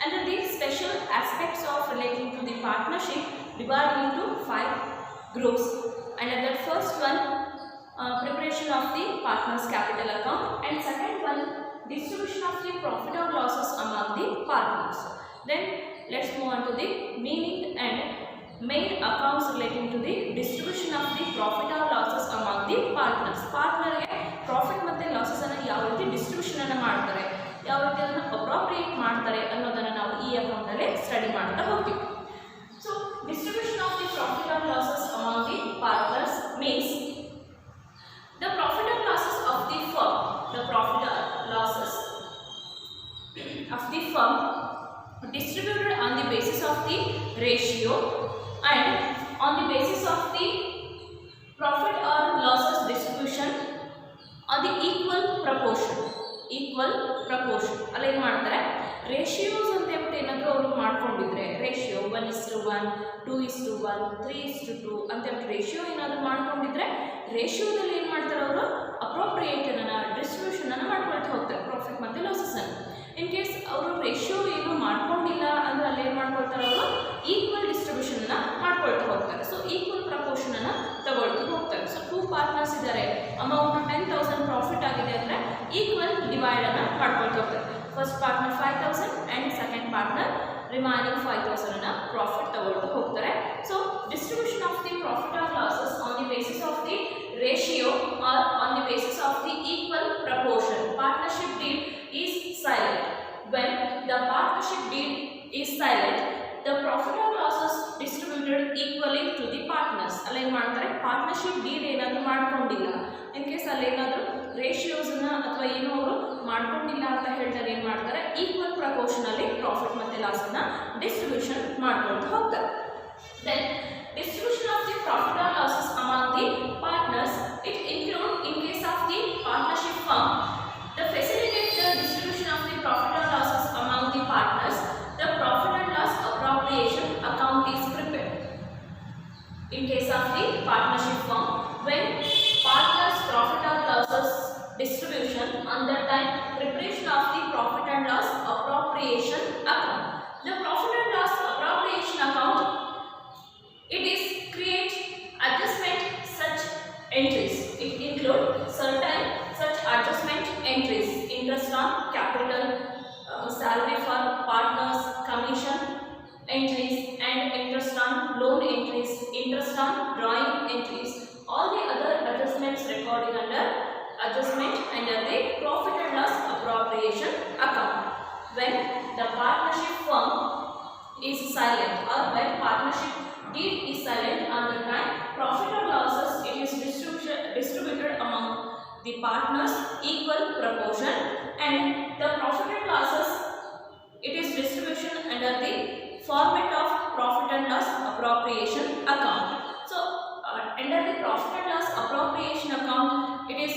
Under the special aspects of relating to the partnership divided into 5 groups. Under that first one, preparation of the partners capital account, and second one, distribution of the profit or losses among the partners. Then let's move on to the meaning and main accounts relating to the distribution of the profit or losses among the partners. Partner ಗೆ profit ಮತ್ತೆ losses ಅನ್ನು ಯಾವ ರೀತಿ distribution ಅನ್ನು ಮಾಡ್ತಾರೆ, ಯಾವ ರೀತಿ ಅದನ್ನು ಅಪ್ರೋಪ್ರಿಯೇಟ್ ಮಾಡ್ತಾರೆ ಅನ್ನೋದನ್ನು ನಾವು ಈ ಅಕೌಂಟ್ ಅಲ್ಲಿ ಸ್ಟಡಿ ಮಾಡ್ತಾ ಹೋಗ್ತೀವಿ. So distribution of the profit or losses among the partners means the profit or losses of the firm, the profit or losses of the firm distributed on the basis of the ratio and on the basis of the profit or losses distribution on the equal proportion ಅಲ್ಲಿ ಏನು ಮಾಡ್ತಾರೆ, ratios ಅಂತ ಹೇಳ್ಬಿಟ್ಟು ಏನಾದರೂ ಅವರು ಮಾಡ್ಕೊಂಡಿದ್ರೆ ratio 1:1, 2:1, 3:2 ಅಂತ ಹೇಳ್ಬಿಟ್ಟು ರೇಷಿಯೋ ಏನಾದರೂ ಮಾಡ್ಕೊಂಡಿದ್ರೆ ರೇಷಿಯೋದಲ್ಲಿ ಏನು ಮಾಡ್ತಾರೆ ಅವರು ಅಪ್ರೋಪ್ರಿಯೇಟನ್ನು ಡಿಸ್ಟ್ರಿಬ್ಯೂಷನನ್ನು ಮಾಡ್ಕೊಳ್ತಾ ಹೋಗ್ತಾರೆ ಪ್ರಾಫಿಟ್ ಮತ್ತು ಲಾಸಸ್ಸನ್ನು. ಇನ್ ಕೇಸ್ ಅವರು ರೇಷಿಯೋ ಏನು ಮಾಡ್ಕೊಂಡಿಲ್ಲ ಅಂದರೆ ಅಲ್ಲಿ ಏನು ಮಾಡ್ಕೊಳ್ತಾರೆ, ಅವರು ಈಕ್ವಲ್ ಡಿಸ್ಟ್ರಿಬ್ಯೂಷನ್ನ ಮಾಡ್ಕೊಳ್ತಾ ಹೋಗ್ತಾರೆ. ಸೊ ಈಕ್ವಲ್ ಪ್ರಪೋರ್ಷನನ್ನು ತಗೊಳ್ತಾ ಹೋಗ್ತಾರೆ. ಸೊ 2 ಪಾರ್ಟ್ನರ್ಸ್ ಇದ್ದಾರೆ, ಅಮೌಂಟ್ 10,000 ಪ್ರಾಫಿಟ್ ಆಗಿದೆ ಅಂದರೆ ಈಕ್ವಲ್ ಡಿವೈಡನ್ನು ಮಾಡ್ಕೊಳ್ತಾ ಹೋಗ್ತಾರೆ. First partner 5,000 and second partner remaining 5,000 ಅನ್ನು ಪ್ರಾಫಿಟ್ ತಗೊಳ್ತಾ ಹೋಗ್ತಾರೆ. So distribution of the profit or losses on the basis of the ratio or on the basis of the equal proportion. Partnership deed is silent. When the partnership deed is silent, the profit or losses distributed equally to the partners. ಅಲ್ಲಿ ಏನು ಮಾಡ್ತಾರೆ, partnership deed ಏನಾದರೂ ಮಾಡ್ಕೊಂಡಿಲ್ಲ, in case ಅಲ್ಲಿ ಏನಾದರೂ ರೇಷಿಯೋಸ್ನ ಅಥವಾ ಏನೋ ಅವರು ಮಾಡ್ಕೊಂಡಿಲ್ಲ ಅಂತ ಹೇಳ್ತಾರೆ, ಏನು ಮಾಡ್ತಾರೆ, ಈಕ್ವಲ್ ಪ್ರಪೋರ್ಷನಲ್ಲಿ ಪ್ರಾಫಿಟ್ ಮತ್ತು ಲಾಸನ್ನು ಡಿಸ್ಟ್ರಿಬ್ಯೂಷನ್ ಮಾಡ್ಕೊಳ್ತಾ ಹೋಗ್ತಾರೆ. Then distribution of the profit or losses among the partners it include in case of the partnership firm the facilitate the distribution of the profit or losses among the partners. The profit and loss appropriation account is prepared. In case of the partnership firm, when partners profit or losses distribution, under time preparation of the profit and loss appropriation account. The profit and loss appropriation account, it is create adjustment such entries. It include certain such adjustment entries: interest on capital, salary for partners, commission entries, and interest on loan entries, interest on drawing entries. All the other adjustments recorded under adjustment under the profit and loss appropriation account. When the partnership firm is silent or when partnership deed is silent, on the time profit or losses it is distributed among the partners equal proportion, and the profit and losses it is distribution under the format of profit and loss appropriation account. So under the profit and loss appropriation account it is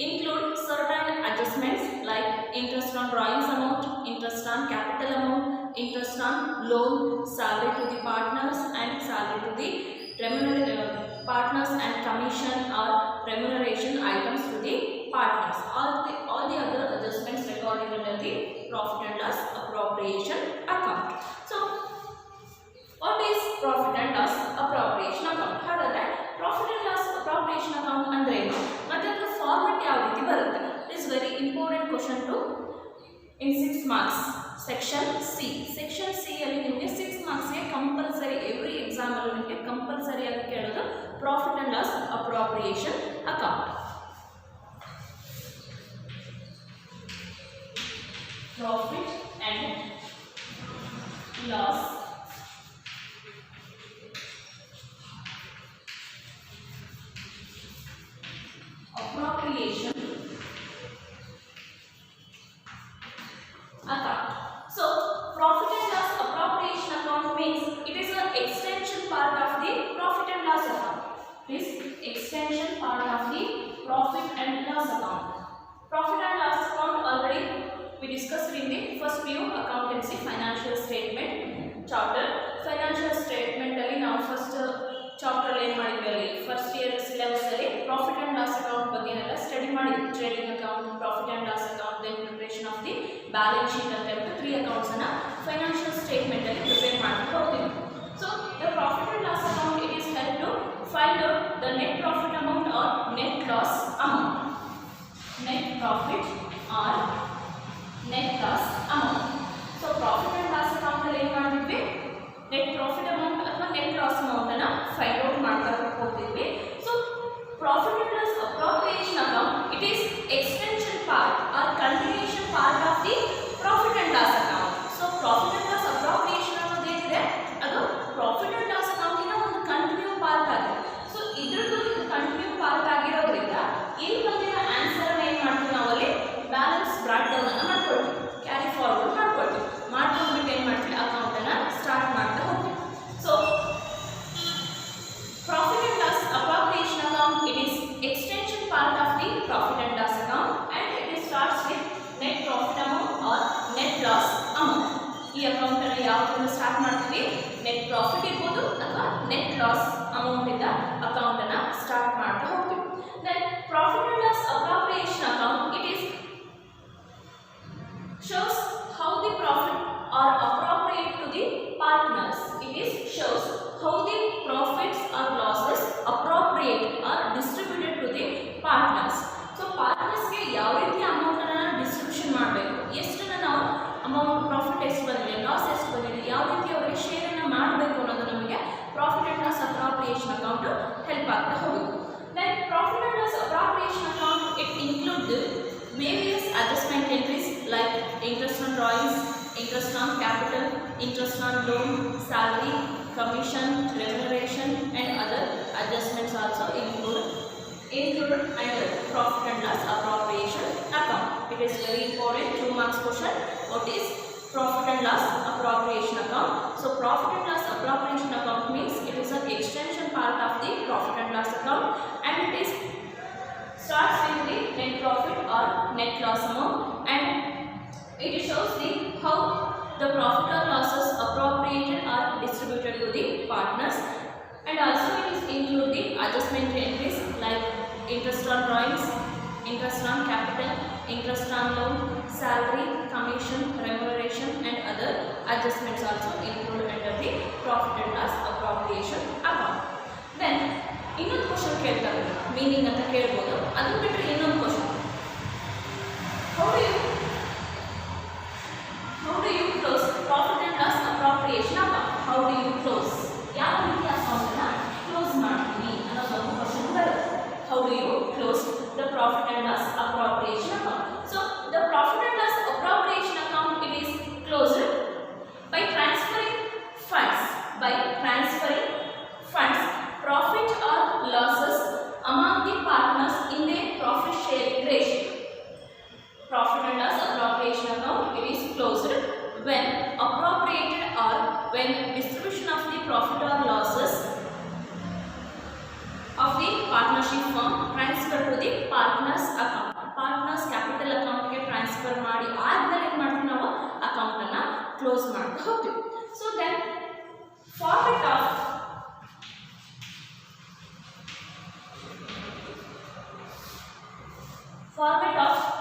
include certain adjustments like interest on drawings amount, interest on capital amount, interest on loan, salary to the partners and salary to the partners, and commission or remuneration items to the partners. All the other adjustments recorded under the profit and loss appropriation account. So what is profit and loss appropriation account? ಹಾಗಾದ್ರೆ profit and loss appropriation account ಅಂದ್ರೆ ಏನು ಮತ್ತೆ ಅದರ format ಯಾವ ರೀತಿ ಬರುತ್ತೆ? This is very important question to in 6 marks section C. section C ಅಲ್ಲಿ ನಿಮಗೆ 6 marks ಗೆ ಕಂಪಲ್ಸರಿ ಎವ್ರಿ ಎಕ್ಸಾಮ್ ಅಲ್ಲಿ ನಿಮಗೆ ಕಂಪಲ್ಸರಿ ಆಗಿ ಕೇಳೋದು profit and loss appropriation account. Profit and loss appropriation account. So profit and loss appropriation account means it is an extension part of the profit and loss account. This extension part of the profit and loss account. Profit and loss account already we discussed in the first PU accountancy financial statement chapter. Financial statement ಅಲ್ಲಿ ನಾವು first chapter ಅಲ್ಲಿ ಏನು ಮಾಡಿದ್ವಿ, ಅಲ್ಲಿ first year syllabus ಅಲ್ಲಿ profit and loss account ಬಗ್ಗೆ ಎಲ್ಲ study ಮಾಡಿದ್ವಿ. Trading account, profit and loss account, then preparation of the balance sheet ಅಂತ ಹೇಳ್ಬಿಟ್ಟು 3 ಅಕೌಂಟ್ಸ್ ಅನ್ನ ಫೈನಾನ್ಷಿಯಲ್ ಸ್ಟೇಟ್ಮೆಂಟ್ ಅಲ್ಲಿ ಪ್ರಿಪೇರ್ ಮಾಡ್ಕೊಂಡು ಹೋಗ್ತೀವಿ. So the profit and loss account it is help to find out the net profit amount or net loss amount. Net profit or net loss amount. So profit and loss account ಅಲ್ಲಿ ಏನು ಮಾಡ್ತಿದ್ವಿ, net profit amount ಅಥವಾ net loss amount ಅನ್ನ find out ಮಾಡ್ತಾ ಹೋಗ್ತಿದ್ವಿ. So profit and loss appropriation account it is extension part or continuation part of the profit and loss account. So profit and loss appropriation ಅನ್ನೋದು ಏನಿದೆ ಅದು profit and loss ಅಕೌಂಟಿನ ಒಂದು continue part ಆಗಿದೆ. So ಇದ್ರದ್ದು continue part ಆಗಿರೋದ್ರಿಂದ ಇಲ್ಲಿ ಬಂದಿರೋ ಆನ್ಸರ್ ಏನು ಮಾಡ್ತೀವಿ, ನಾವು ಅಲ್ಲಿ ಬ್ಯಾಲೆನ್ಸ್ ಬ್ರಾಟ್ ಡೌನ್ ಅನ್ನು ಮಾಡ್ಕೊಳ್ತೀವಿ, ಕ್ಯಾರಿ ಫಾರ್ವರ್ಡ್ ಮಾಡ್ಕೊಳ್ತೀವಿ. ಮಾಡ್ಕೊಂಡ್ಬಿಟ್ಟು ಏನು ಮಾಡ್ತೀವಿ, ಅಕೌಂಟ್ ಅನ್ನ ಸ್ಟಾರ್ಟ್ ಮಾಡ್ತಾ ಹೋಗ್ತೀವಿ. So profit and loss appropriation account it is extension part of the profit and loss account and it is starts with net profit amount or net loss amount. ಈ account ಅನ್ನು ಯಾವ್ದನ್ನು start ಮಾಡ್ತೀವಿ, net profit ಇರ್ಬೋದು ಅಥವಾ net loss amount ಇಂದ account ಅನ್ನ start ಮಾಡ್ತಾ ಹೋಗ್ತೀವಿ. Then profit and loss appropriation account it is shows how the profit are appropriate to the partners. It is shows how the profits or losses appropriate or distributed to the partners. So partners ಗೆ ಯಾವ ರೀತಿ amount ಅನ್ನು distribution ಮಾಡಬೇಕು, ಎಷ್ಟನ್ನ ನಾವು amount profit ಎಷ್ಟು ಬಂದಿದೆ, loss ಎಷ್ಟು ಬಂದಿದೆ, ಯಾವ ರೀತಿ ಅವರಿಗೆ ಶೇರ್ ಅನ್ನು ಮಾಡಬೇಕು ಅನ್ನೋದು ನಮಗೆ profit and loss appropriation account help ಆಗ್ತಾ ಹೋಗುತ್ತೆ. Then profit and loss appropriation account it include various adjustment entries like interest on drawings, interest on capital, interest on loan, salary, commission, remuneration and other adjustments also included under profit and loss appropriation account. It is very important 2 marks question. What is profit and loss appropriation account? So profit and loss appropriation account means it is an extension part of the profit and loss account and it is starts with the net profit or net loss amount and it shows the how the profit or losses appropriated or distributed to the partners and also it is include the adjustment entries like interest on drawings, interest on capital, interest on loan, salary, commission, remuneration and other adjustments also included under the profit and loss appropriation account. Then ಇನ್ನೊಂದು question ಕೇಳ್ತಾರೆ, meaning ಅಂತ ಕೇಳ್ಬೋದು. ಅದನ್ನ ಬಿಟ್ಟರೆ ಇನ್ನೊಂದು question, how do you close profit and loss appropriation account? How do you close, ಯಾವ ರೀತಿ ಅಕೌಂಟನ್ನು ಕ್ಲೋಸ್ ಮಾಡ್ತೀವಿ ಅನ್ನೋದೊಂದು ಕ್ವಶನ್ ಬರುತ್ತೆ. How do you close the profit and loss appropriation account? So the profit and loss appropriation account it is closed by transferring funds profit or losses among the partners in their profit sharing ratio. Profit and loss appropriation account it is closed when appropriated or when distribution of the profit or losses of the partnership firm transfer to the partners account. Partners capital account ಗೆ transfer ಮಾಡಿ ಆದ್ಮೇಲೆ ಏನು ಮಾಡ್ತೀವಿ, ನಾವು account ಅನ್ನ close ಮಾಡ್ತಾ ಹೋಗ್ತೀವಿ. So then format of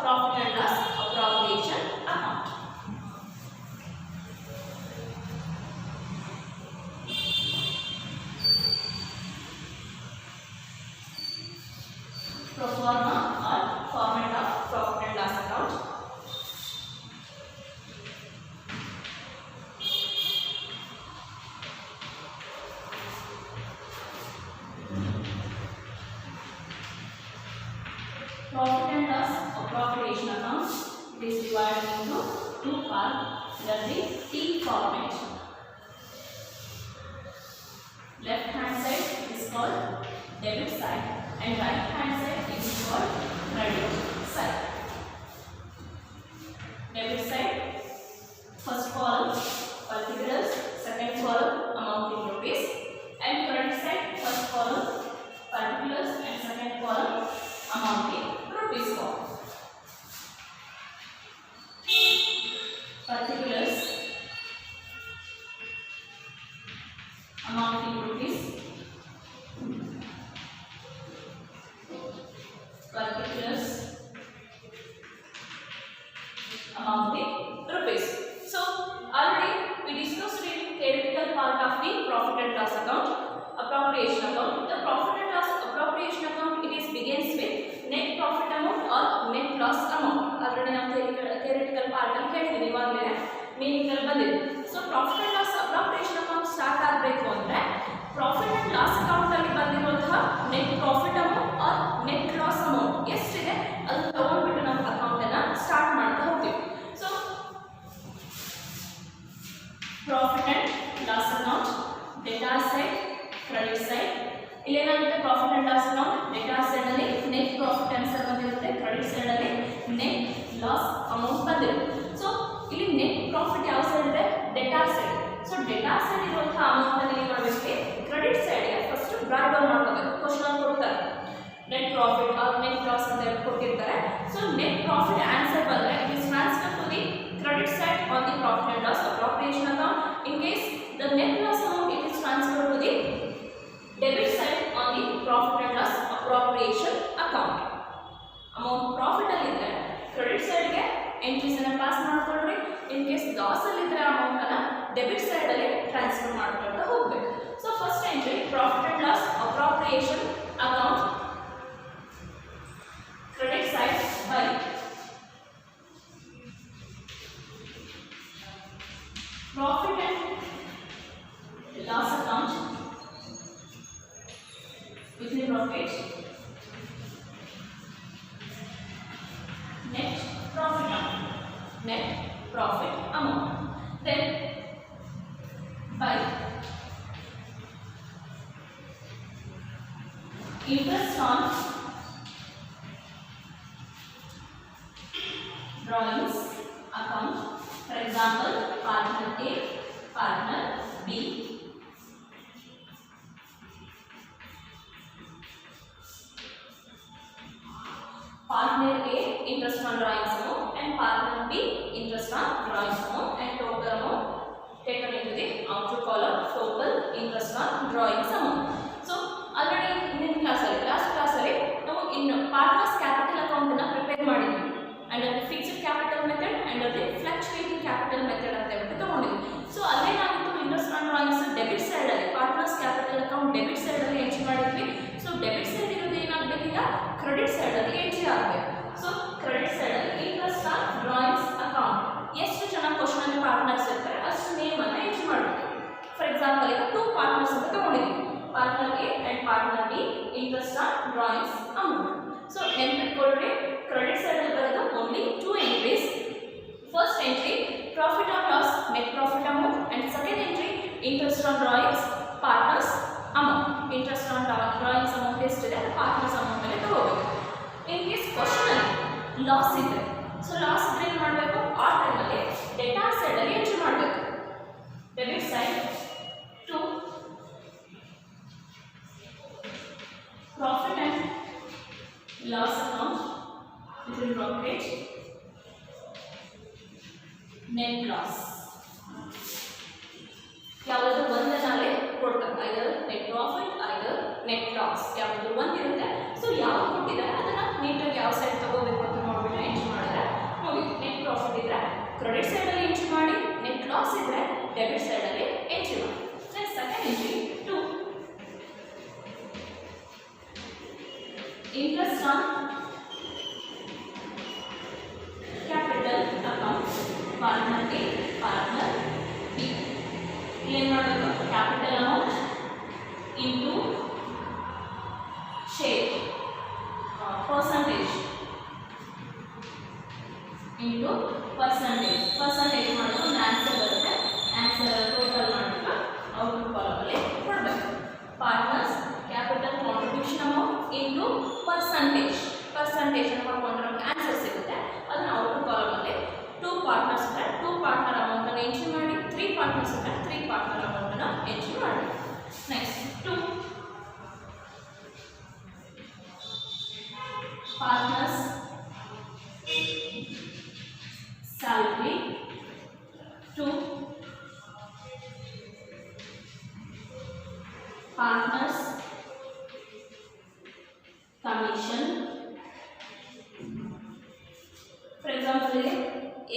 profit and loss appropriation account. Pro forma or format of profit and loss account. Profit and loss appropriation account is divided into 2 parts. That is T format. Left hand side is called debit side and right hand side is called credit side. Debit side, first column particulars, second column amount in rupees, and credit side, first column particulars and second column amount in rupees form. Particulars, amount in rupees, particulars, amount in rupees. So already profit and loss account, appropriation account. The profit and loss appropriation account, it is begins with net profit amount or net loss amount. Already ನಾವು theoretical part ಅಲ್ಲಿ ಹೇಳಿದೀನಿ, ಇವಾಗಲೇ meaning ಅಲ್ಲಿ ಬಂದಿದೆ. So profit and loss appropriation account start ಆಗಬೇಕು ಅಂದ್ರೆ profit and loss account ಅಲ್ಲಿ ಬಂದಿರುವಂತಹ net profit amount or net loss amount ಎಷ್ಟಿದೆ ಅದು ತಗೊಂಡ್ಬಿಟ್ಟು ನಾವು ಅಕೌಂಟ್ ಅನ್ನ ಸ್ಟಾರ್ಟ್ ಮಾಡ್ತಾ ಹೋಗ್ತೀವಿ. So profit and loss account, debtor side, credit side. ಇಲ್ಲಿ ಏನಾಗುತ್ತೆ, profit and loss account debtor side ಅಲ್ಲಿ ನೆಟ್ ಪ್ರಾಫಿಟ್ ಆನ್ಸರ್ ಬಂದಿರುತ್ತೆ, ಕ್ರೆಡಿಟ್ ಸೈಡ್ ಅಲ್ಲಿ ನೆಟ್ ಲಾಸ್ ಅಮೌಂಟ್ ಬಂದಿರುತ್ತೆ. ಸೊ ಇಲ್ಲಿ ನೆಟ್ ಪ್ರಾಫಿಟ್ ಯಾವ ಸೈಡ್ ಇದೆ, debtor side. So debtor side ಇರುವಂತಹ ಅಮೌಂಟ್ ಅನ್ನು ಏನು ಮಾಡಬೇಕು, ಕ್ರೆಡಿಟ್ ಸೈಡ್ ಗೆ ಫಸ್ಟ್ ಬ್ರಾಡ್ ಡೌನ್ ಮಾಡ್ಕೋಬೇಕು. ಕ್ವಶನ್ ಕೊಡ್ತಾರೆ net profit or net loss ಅಂತ ಕೊಟ್ಟಿರ್ತಾರೆ. ಸೊ ನೆಟ್ ಪ್ರಾಫಿಟ್ ಆನ್ಸರ್ ಬಂದ್ರೆ it is transfer to the credit side on the profit and loss appropriation account. In case the net loss amount it is transfer to the debit side on the profit and loss appropriation account. Amount profit ಅಲ್ಲಿ ಇದ್ರೆ credit side ಗೆ entries ಅನ್ನ pass ಮಾಡ್ಕೊಂಡ್ರಿ. In case laws ಅಲ್ಲಿ ಇದ್ರೆ amount ಅನ್ನ debit side ಅಲ್ಲಿ transfer ಮಾಡ್ಕೊಳ್ತಾ ಹೋಗ್ಬೇಕು. So first entry profit and loss appropriation account, credit side by profit and loss account within brackets net profit amount, net profit amount, then by interest on drawings account. For example, partner A, partner B, partner A interest on drawings amount and partner B interest on drawings amount, and total amount taken into the outer column total interest on drawings amount. So already in class last class ಅಲ್ಲಿ ನಾವು ಇನ್ನು partners capital account ಅನ್ನು prepare ಮಾಡಿದ್ವಿ under the fixed capital method and the fluctuating capital method ಅಂತ ಹೇಳ್ಬಿಟ್ಟು ತಗೊಂಡಿದ್ವಿ. So ಅಲ್ಲೇನಾಗಿತ್ತು, interest on drawings debit side ಅಲ್ಲಿ partners capital account debit side ಅಲ್ಲಿ ಎಂಟ್ರಿ ಮಾಡಿದ್ವಿ. ಸೊ ಡೆಬಿಟ್ ಸೈಡ್ ಇರೋದು ಏನಾಗಬೇಕು, ಈಗ ಕ್ರೆಡಿಟ್ ಸೈಡ್ ಅಲ್ಲಿ ಎಂಟ್ರಿ ಆಗಬೇಕು. ಸೊ ಕ್ರೆಡಿಟ್ ಸೈಡ್ ಅಲ್ಲಿ ಇಂಟ್ರೆಸ್ಟ್ ಆನ್ ಡ್ರಾಯಿಂಗ್ಸ್ ಅಕೌಂಟ್ ಎಷ್ಟು ಜನ ಕ್ವಶನ್ ಅಲ್ಲಿ ಪಾರ್ಟ್ನರ್ಸ್ ಇರ್ತಾರೆ ಅಷ್ಟು ನೇಮ್ ಅನ್ನ ಎಂಟ್ರಿ ಮಾಡಬೇಕು. ಫಾರ್ ಎಕ್ಸಾಂಪಲ್ ಈಗ 2 ಪಾರ್ಟ್ನರ್ಸ್ ಅಂತ ತಗೊಂಡಿದ್ವಿ, partner A and partner B, interest on drawings amount. So ನೆನ್ಪಿಟ್ಕೊಳ್ಳಿ, ಕ್ರೆಡಿಟ್ ಸೈಡ್ ಅಲ್ಲಿ ಬರೋದು only 2 entries. First entry profit and loss net profit amount and second entry interest on drawings partners amount. Interest on drawings amount ಎಷ್ಟಿದೆ partners amount ಅಲ್ಲಿ ತಗೋಬೇಕು. In case question ಅಲ್ಲಿ loss ಇದ್ರೆ, so loss ಇದ್ರೆ ಏನು ಮಾಡಬೇಕು, ಆ ಟೈಮಲ್ಲಿ ಡೆಟಾರ್ ಸೈಡ್ ಅಲ್ಲಿ ಎಂಟ್ರಿ ಮಾಡಬೇಕು. Debit side to profit and loss account within bracket net loss. ಯಾವುದು ಒಂದನಾಲೆ ಕೊಡ್ತಾರೆ, ಐದರ್ ನೆಟ್ ಪ್ರಾಫಿಟ್ ಐದರ್ ನೆಟ್ ಲಾಸ್, ಯಾವುದು ಒಂದಿರುತ್ತೆ. ಸೊ ಯಾವ್ದು ಕೊಟ್ಟಿದ್ದಾರೆ ಅದನ್ನ ನೀಟಾಗಿ ಯಾವ ಸೈಡ್ ತಗೋಬೇಕು ಅಂತ ನೋಡ್ಬಿಟ್ಟು ಎಂಟ್ರಿ ಮಾಡಿದ್ರೆ ಮುಗಿತು. ನೆಟ್ ಪ್ರಾಫಿಟ್ ಇದ್ರೆ ಕ್ರೆಡಿಟ್ ಸೈಡ್ ಅಲ್ಲಿ ಎಂಟ್ರಿ ಮಾಡಿ, ನೆಟ್ ಲಾಸ್ ಇದ್ರೆ ಡೆಬಿಟ್ ಸೈಡ್ ಅಲ್ಲಿ ಎಂಟ್ರಿ ಮಾಡಿ. Next second entry to interest on capital account, partner A, partner B. ಏನು ಮಾಡಬೇಕು, capital amount into share percentage into percentage. Percentage ಮಾಡಬೇಕು, ಆನ್ಸರ್ ಬರುತ್ತೆ, ಆನ್ಸರ್ ಟೋಟಲ್ ಮಾಡಬೇಕು, ಔಟ್ಪುಟ್ ಕಾಲಮ್ ಅಲ್ಲಿ ಕೊಡಬೇಕು. Partners capital contribution amount into percentage. Percentage ಅನ್ನು ಹಾಕೊಂಡ್ರೆ ನಮಗೆ ಆನ್ಸರ್ ಸಿಗುತ್ತೆ. ಅದನ್ನ ಔಟ್ಪುಟ್ ಕಾಲಮ್ ಅಲ್ಲಿ 2 ಪಾರ್ಟ್ನರ್ಸ್ ಇದ್ರೆ 2 ಪಾರ್ಟ್ನರ್ ಅಮೌಂಟ್ ಅನ್ನು ಎಂಟ್ರಿ ಮಾಡಿ, 3 ಪಾರ್ಟ್ನರ್ಸ್ ಇದ್ರೆ 3 ಪಾರ್ಟ್ನರ್ ಅಮೌಂಟ್ ಅನ್ನು ಎಂಟ್ರಿ ಮಾಡಿ. Next 2 partners salary, 2 partners commission. For example